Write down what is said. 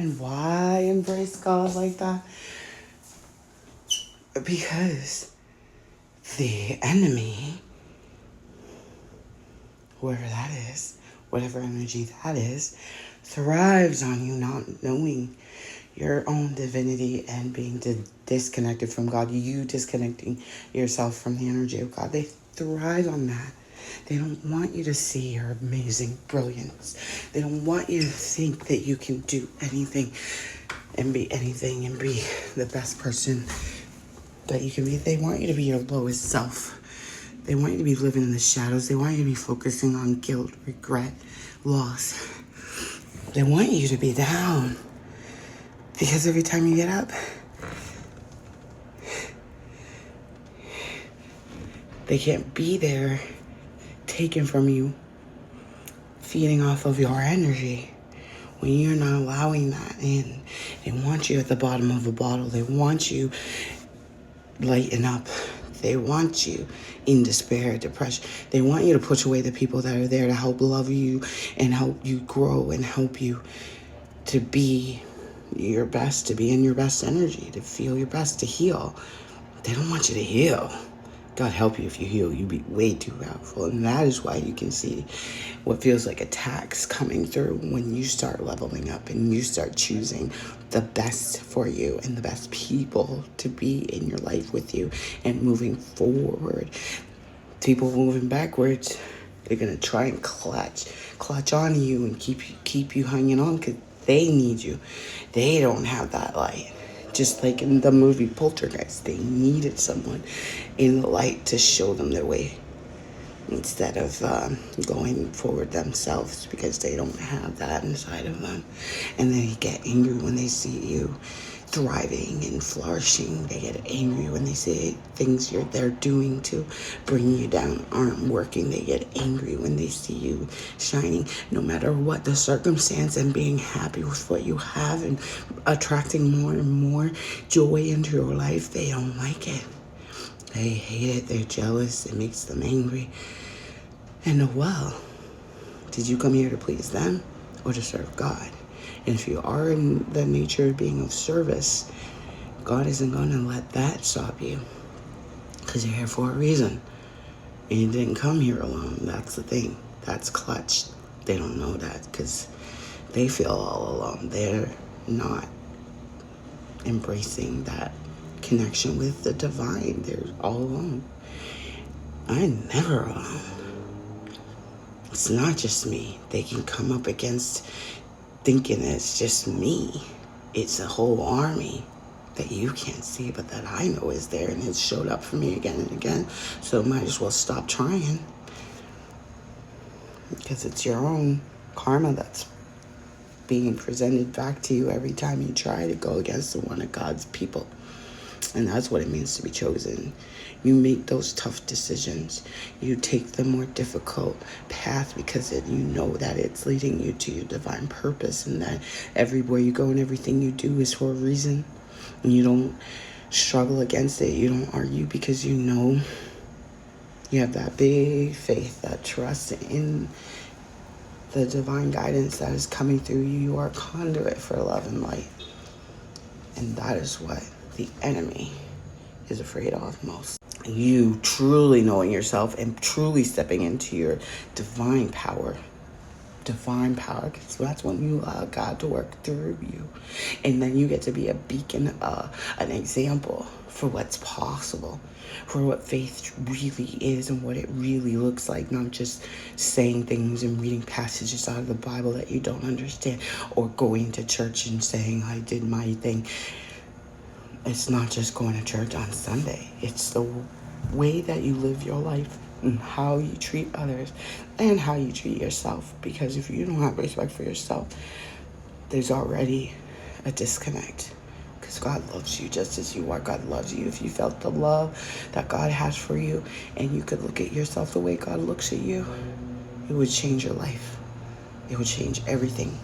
And why embrace God like that? Because the enemy, whoever that is, whatever energy that is, thrives on you not knowing your own divinity and being disconnected from God, you disconnecting yourself from the energy of God. They thrive on that. They don't want you to see your amazing brilliance. They don't want you to think that you can do anything and be the best person that you can be. They want you to be your lowest self. They want you to be living in the shadows. They want you to be focusing on guilt, regret, loss. They want you to be down. Because every time you get up, they can't be there taken from you, feeding off of your energy. When you're not allowing that in, they want you at the bottom of a bottle. They want you lighten up. They want you in despair, depression. They want you to push away the people that are there to help love you and help you grow and help you to be your best, to be in your best energy, to feel your best, to heal. They don't want you to heal. God help you if you heal. You be way too powerful. And that is why you can see what feels like attacks coming through when you start leveling up and you start choosing the best for you and the best people to be in your life with you and moving forward. People moving backwards, they're going to try and clutch on you and keep you hanging on because they need you. They don't have that light. Just like in the movie Poltergeist, they needed someone in the light to show them their way instead of going forward themselves because they don't have that inside of them. And they get angry when they see you thriving and flourishing. They get angry when they see things they're doing to bring you down aren't working. They get angry when they see you shining, no matter what the circumstance, and being happy with what you have and attracting more and more joy into your life. They don't like it. They hate it. They're jealous. It makes them angry. And well, did you come here to please them or to serve God? And if you are in the nature of being of service, God isn't going to let that stop you because you're here for a reason. And you didn't come here alone. That's the thing. That's clutch. They don't know that because they feel all alone. They're not embracing that connection with the divine. They're all alone. I'm never alone. It's not just me. They can come up against thinking it's just me. It's a whole army that you can't see, but that I know is there, and it's showed up for me again and again. So might as well stop trying, because it's your own karma that's being presented back to you every time you try to go against one of God's people. And that's what it means to be chosen. You make those tough decisions. You take the more difficult path because you know that it's leading you to your divine purpose, and that everywhere you go and everything you do is for a reason. And you don't struggle against it. You don't argue because you know you have that big faith, that trust in the divine guidance that is coming through you. You are a conduit for love and light. And that is what the enemy is afraid of most. You truly knowing yourself and truly stepping into your divine power, because that's when you allow God to work through you. And then you get to be a beacon, an example for what's possible, for what faith really is and what it really looks like, not just saying things and reading passages out of the Bible that you don't understand, or going to church and saying, I did my thing. It's not just going to church on Sunday. It's the way that you live your life and how you treat others and how you treat yourself. Because if you don't have respect for yourself, there's already a disconnect. Because God loves you just as you are. God loves you. If you felt the love that God has for you and you could look at yourself the way God looks at you, it would change your life. It would change everything.